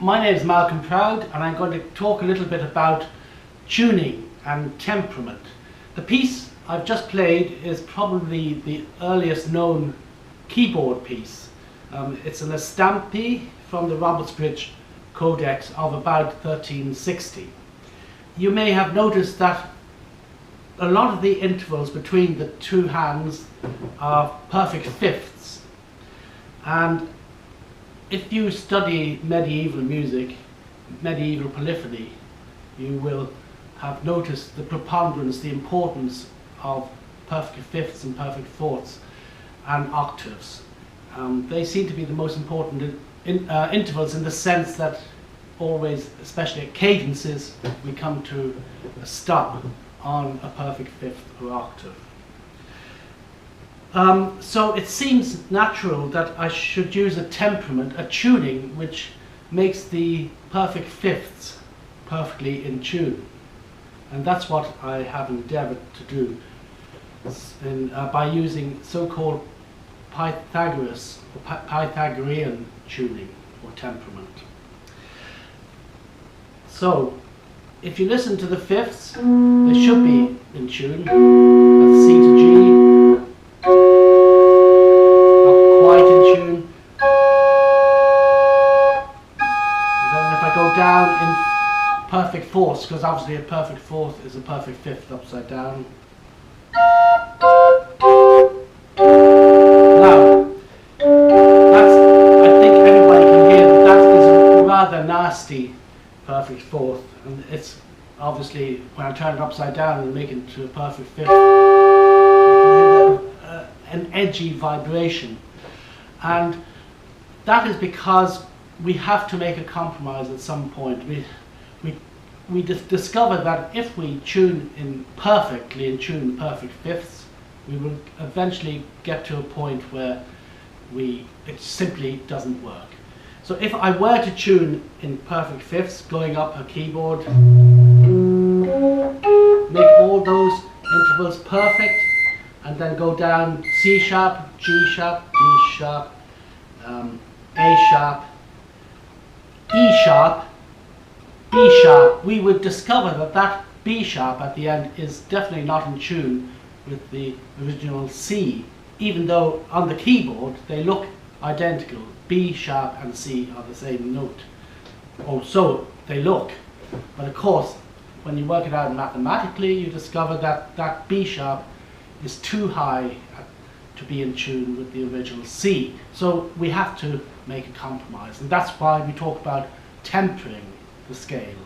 My name is Malcolm Proud, and I'm going to talk a little bit about tuning and temperament. The piece I've just played is probably the earliest known keyboard piece. It's an estampe from the Robertsbridge Codex of about 1360. You may have noticed that a lot of the intervals between the two hands are perfect fifths, and if you study medieval music, medieval polyphony, you will have noticed the preponderance, the importance of perfect fifths and perfect fourths and octaves. They seem to be the most important intervals, in the sense that always, especially at cadences, we come to a stop on a perfect fifth or octave. So it seems natural that I should use a temperament, a tuning, which makes the perfect fifths perfectly in tune. And that's what I have endeavored to do by using so-called Pythagorean tuning or temperament. So, if you listen to the fifths, they should be in tune. That's C to G. Down in perfect fourths, because obviously a perfect fourth is a perfect fifth upside down. Now, I think everybody can hear that is a rather nasty perfect fourth, and it's obviously, when I turn it upside down and make it into a perfect fifth, an edgy vibration. And that is because we have to make a compromise at some point. We discover that if we tune in perfectly and tune the perfect fifths, we will eventually get to a point where it simply doesn't work. So if I were to tune in perfect fifths, going up a keyboard, make all those intervals perfect, and then go down C sharp, G sharp, D sharp, A sharp, E sharp, B sharp, we would discover that that B sharp at the end is definitely not in tune with the original C, even though on the keyboard they look identical. B sharp and C are the same note, or so they look. But of course, when you work it out mathematically, you discover that that B sharp is too high to be in tune with the original C. So we have to make a compromise, and that's why we talk about tempering the scale.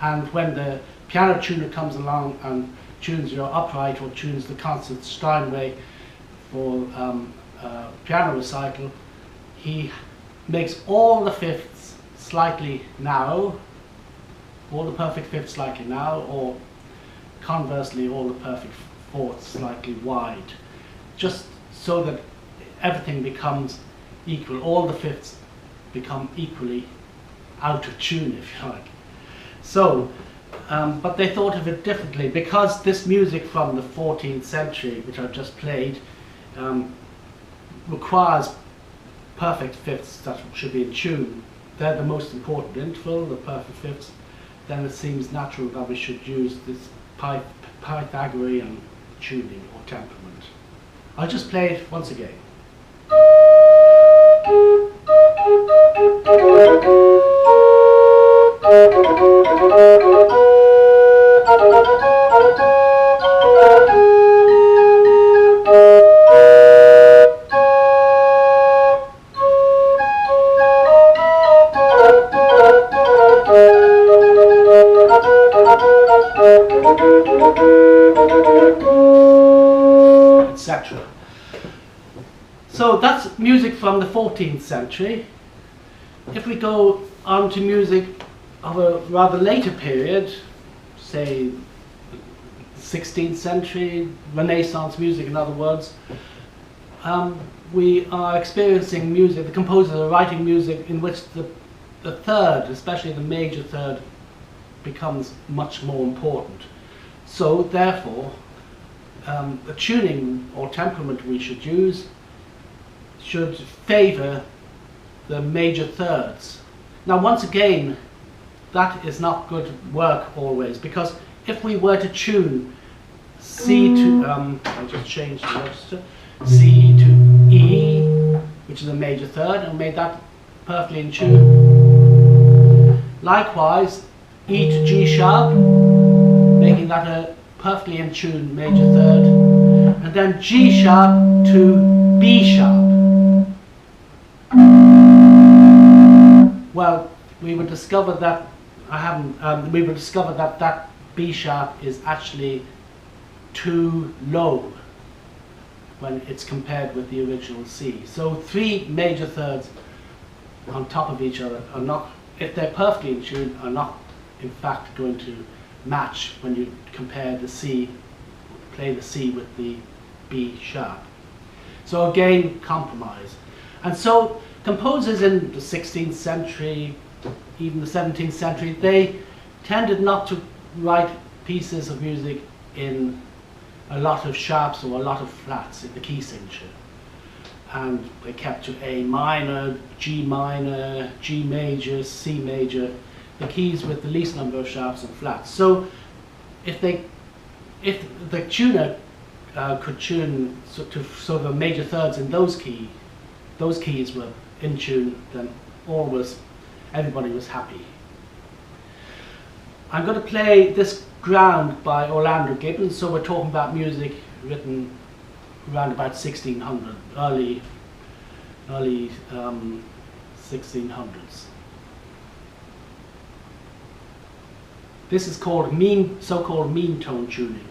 And when the piano tuner comes along and tunes your upright or tunes the concert Steinway for piano recital, he makes all the fifths slightly narrow, all the perfect fifths slightly narrow, or conversely all the perfect fourths slightly wide, just so that everything becomes equal, all the fifths become equally out of tune, if you like. So, but they thought of it differently, because this music from the 14th century, which I've just played, requires perfect fifths that should be in tune. They're the most important interval, the perfect fifths. Then it seems natural that we should use this Pythagorean tuning or temperament. I'll just play it once again. Etc. So that's music from the 14th century. If we go on to music of a rather later period, say 16th century, Renaissance music in other words, we are experiencing music, the composers are writing music in which the third, especially the major third, becomes much more important. So therefore, the tuning or temperament we should use should favour the major thirds. Now once again, that is not good work always, because if we were to tune C to, I just changed the register, C to E, which is a major third, and made that perfectly in tune. Likewise, E to G sharp, making that a perfectly in tune major third, and then G sharp to B sharp. Well, we would discover that that B sharp is actually too low when it's compared with the original C. So three major thirds on top of each other are not, if they're perfectly in tune, are not in fact going to match when you compare the C, play the C with the B sharp. So again, compromise. And so composers in the 16th century, even the 17th century, they tended not to write pieces of music in a lot of sharps or a lot of flats in the key signature. And they kept to A minor, G minor, G major, C major, the keys with the least number of sharps and flats. So if the tuner could tune so the major thirds in those keys were in tune, then everybody was happy. I'm going to play this Ground by Orlando Gibbons, so we're talking about music written around about 1600, early 1600s. This is called so-called mean tone tuning.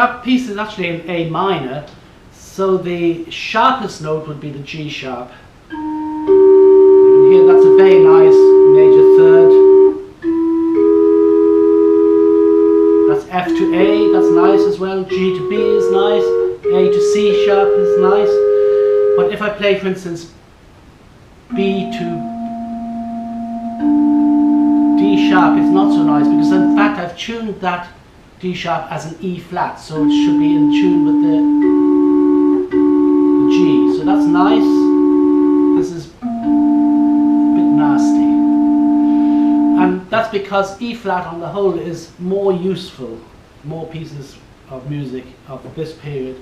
that piece is actually in A minor, so the sharpest note would be the G sharp. You can hear that's a very nice major third. That's F to A, that's nice as well. G to B is nice. A to C sharp is nice. But if I play, for instance, B to D sharp, it's not so nice, because in fact I've tuned that D sharp as an E flat, so it should be in tune with the G. So that's nice. This is a bit nasty. And that's because E flat on the whole is more useful. More pieces of music of this period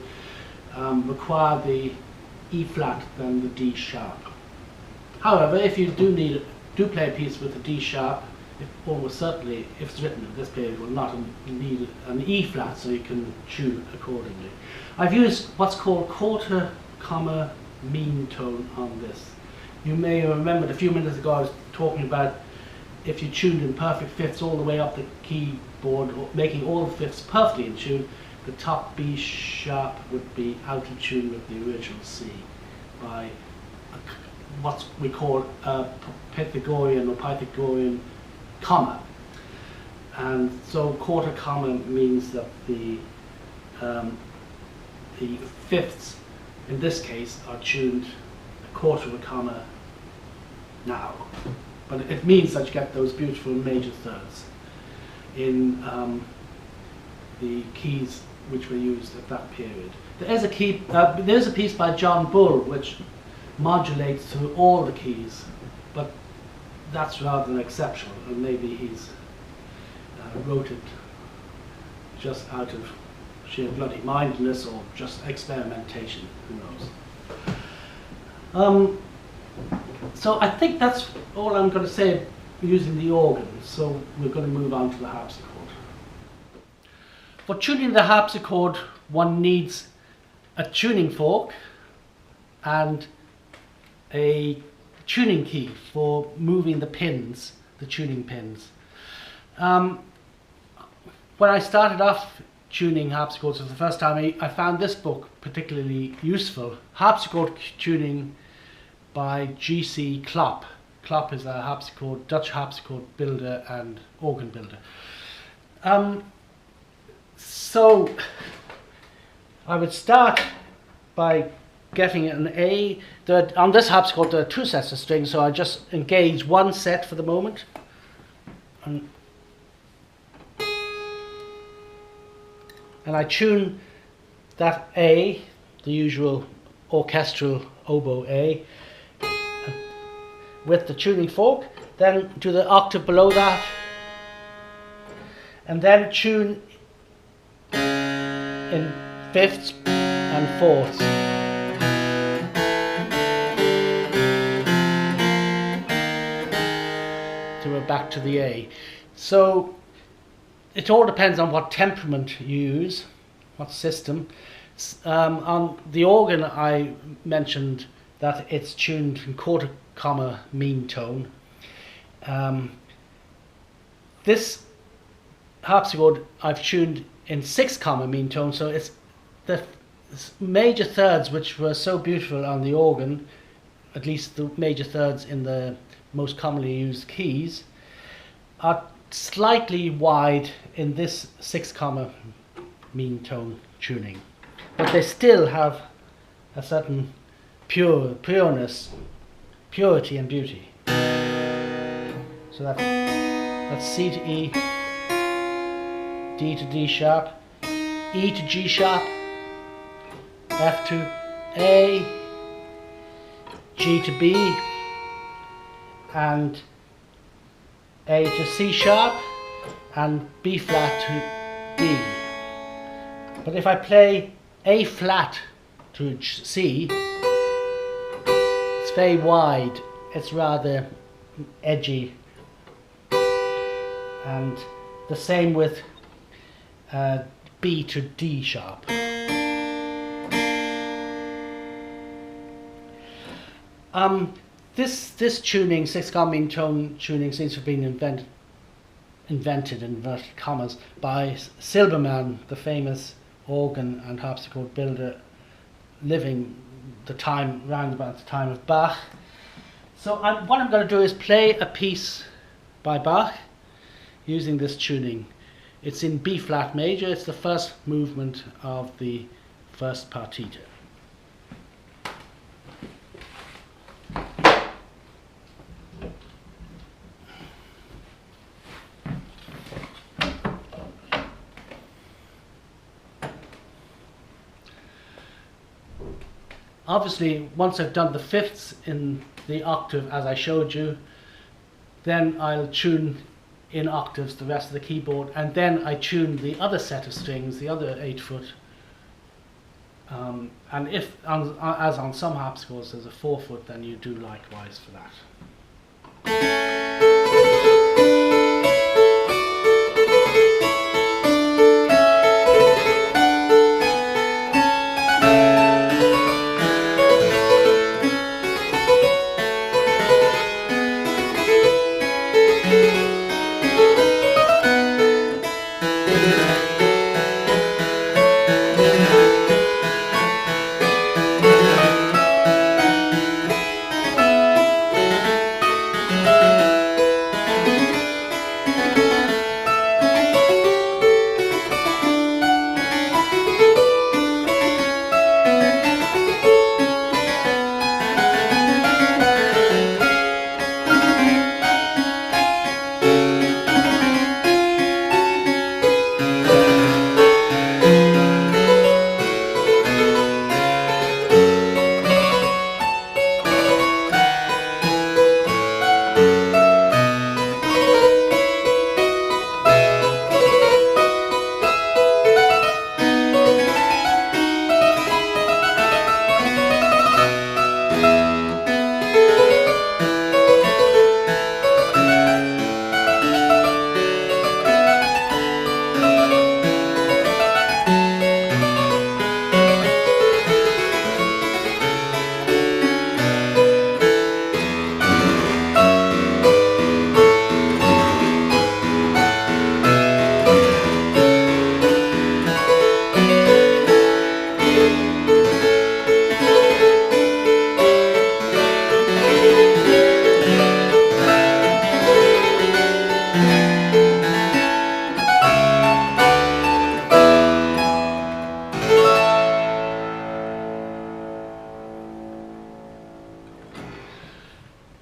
require the E flat than the D sharp. However, if you do play a piece with a D sharp, almost certainly, if it's written in this period, will not need an E flat, so you can tune accordingly. I've used what's called quarter comma mean tone on this. You may remember a few minutes ago I was talking about if you tuned in perfect fifths all the way up the keyboard, making all the fifths perfectly in tune, the top B sharp would be out of tune with the original C by what we call a Pythagorean comma. And so quarter comma means that the fifths in this case are tuned a quarter of a comma now. But it means that you get those beautiful major thirds in the keys which were used at that period. There's a piece by John Bull which modulates through all the keys, but that's rather than exceptional, and maybe he's wrote it just out of sheer bloody mindedness or just experimentation, who knows. So I think that's all I'm going to say using the organ, so we're going to move on to the harpsichord. For tuning the harpsichord, one needs a tuning fork and a tuning key for moving the pins, the tuning pins. When I started off tuning harpsichords for the first time, I found this book particularly useful, Harpsichord Tuning by G.C. Klopp. Klopp is a harpsichord, Dutch harpsichord builder and organ builder. So I would start by getting an A. On this harpsichord there are two sets of strings, so I just engage one set for the moment. And I tune that A, the usual orchestral oboe A, with the tuning fork, then do the octave below that, and then tune in fifths and fourths. To go back to the A. So it all depends on what temperament you use, what system. On the organ I mentioned that it's tuned in quarter comma mean tone. This harpsichord I've tuned in 6 comma mean tone, so it's the major thirds which were so beautiful on the organ, at least the major thirds in the most commonly used keys, are slightly wide in this 6 comma mean tone tuning, but they still have a certain pureness, purity and beauty. So that's C to E, D to D sharp, E to G sharp, F to A, G to B, and A to C sharp, and B flat to D. But if I play A flat to C, it's very wide, it's rather edgy, and the same with B to D sharp. This tuning, 6 comma mean tone tuning, seems to have been invented in inverted commas by Silbermann, the famous organ and harpsichord builder living the time round about the time of Bach. So what I'm going to do is play a piece by Bach using this tuning. It's in B flat major. It's the first movement of the first partita. Obviously, once I've done the fifths in the octave as I showed you, then I'll tune in octaves the rest of the keyboard, and then I tune the other set of strings, the other 8-foot. And if, as on some harpsichords, there's a 4-foot, then you do likewise for that.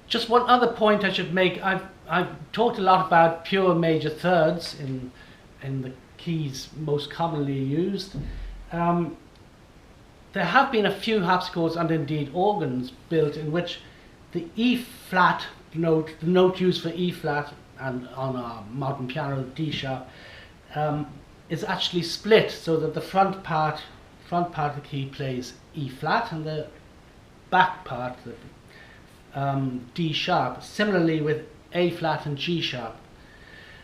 Just one other point I should make. I've talked a lot about pure major thirds in the keys most commonly used. There have been a few harpsichords and indeed organs built in which the E flat note, the note used for E flat and on a modern piano D sharp, is actually split so that the front part of the key plays E flat and the back part, the D sharp. Similarly with A flat and G sharp.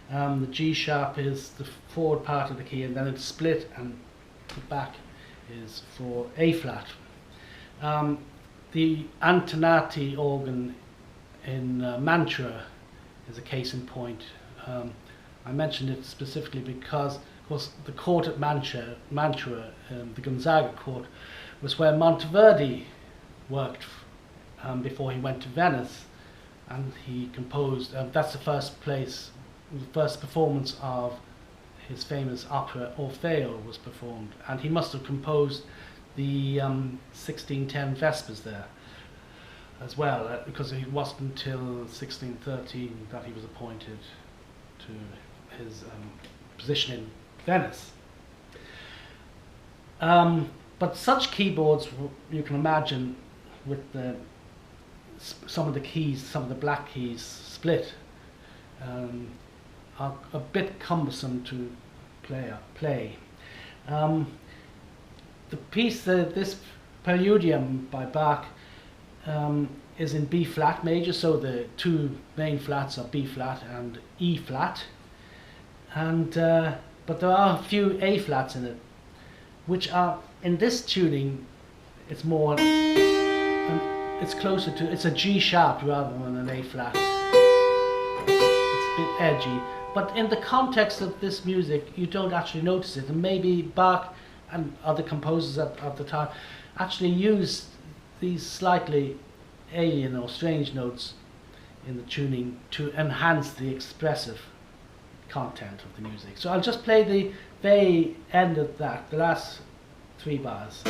The G sharp is the forward part of the key, and then it's split, and the back is for A flat. The Antonati organ in Mantua is a case in point. I mentioned it specifically because, of course, the court at Mantua, the Gonzaga court, was where Monteverdi worked before he went to Venice, and he composed, that's the first performance of his famous opera Orfeo was performed, and he must have composed the 1610 Vespers there as well, because it wasn't until 1613 that he was appointed to his position in Venice. But such keyboards, you can imagine, with some of the keys, some of the black keys split, are a bit cumbersome to play. The piece, this Preludium by Bach, is in B flat major, so the two main flats are B flat and E flat, and but there are a few A flats in it, which are, in this tuning, it's more, it's closer to, it's a G sharp rather than an A flat. It's a bit edgy, but in the context of this music you don't actually notice it, and maybe Bach and other composers at the time actually used these slightly alien or strange notes in the tuning to enhance the expressive content of the music. So I'll just play the very end of that, the last 3 bars.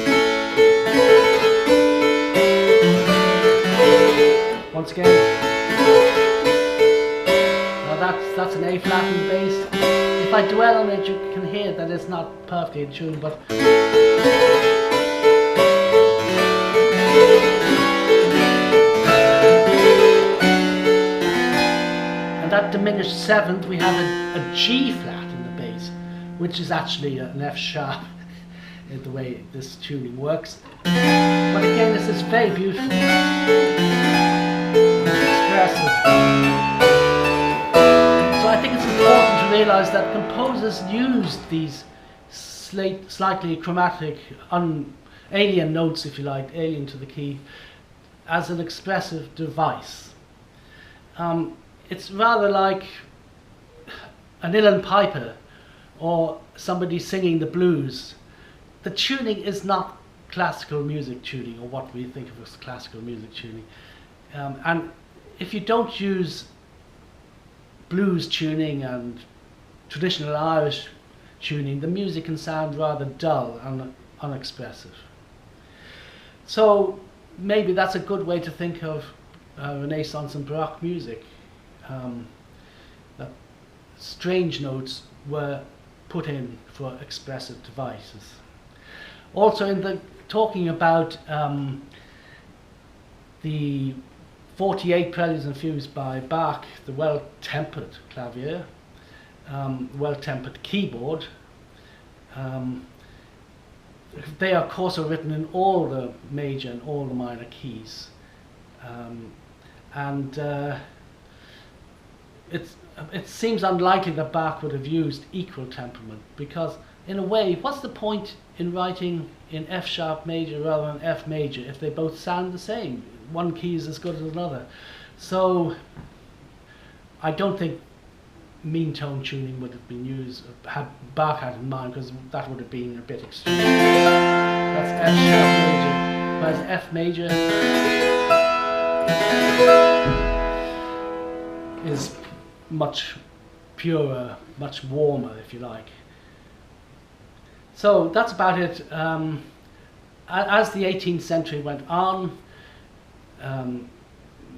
Once again. Now that's an A flat in the bass. If I dwell on it, you can hear that it's not perfectly in tune, but and that diminished 7th, we have a G flat in the bass, which is actually an F sharp in the way this tuning works. But again, this is very beautiful. Expressive. So I think it's important to realise that composers used these slightly chromatic, alien notes, if you like, alien to the key, as an expressive device. It's rather like an uilleann piper or somebody singing the blues. The tuning is not classical music tuning, or what we think of as classical music tuning. And if you don't use blues tuning and traditional Irish tuning, the music can sound rather dull and unexpressive. So maybe that's a good way to think of Renaissance and Baroque music. That strange notes were put in for expressive devices. Also, in the talking about the 48 Preludes and Fugues by Bach, the well-tempered clavier, well-tempered keyboard, they are of course are written in all the major and all the minor keys, it seems unlikely that Bach would have used equal temperament, because in a way, what's the point in writing in F sharp major rather than F major if they both sound the same? One key is as good as another. So I don't think mean tone tuning would have been used, had Bach had in mind, because that would have been a bit extreme. That's F sharp major, whereas F major is much purer, much warmer, if you like. So that's about it. As the 18th century went on,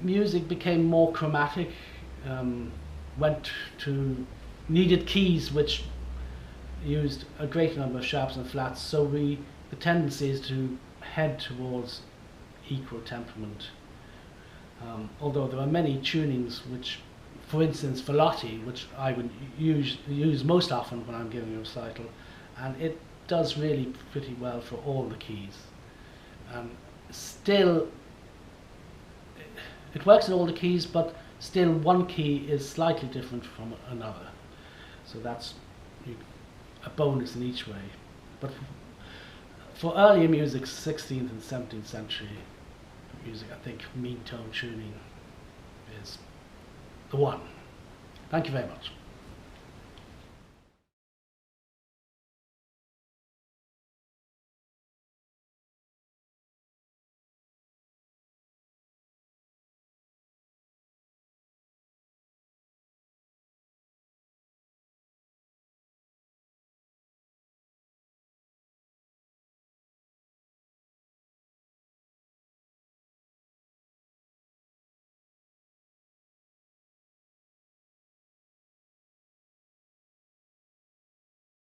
music became more chromatic, went to needed keys which used a greater number of sharps and flats, so the tendency is to head towards equal temperament. Although there are many tunings which, for instance, Velotti, which I would use most often when I'm giving a recital, and it does really pretty well for all the keys. Still, it works in all the keys, but still one key is slightly different from another. So that's a bonus in each way. But for earlier music, 16th and 17th century music, I think mean tone tuning is the one. Thank you very much.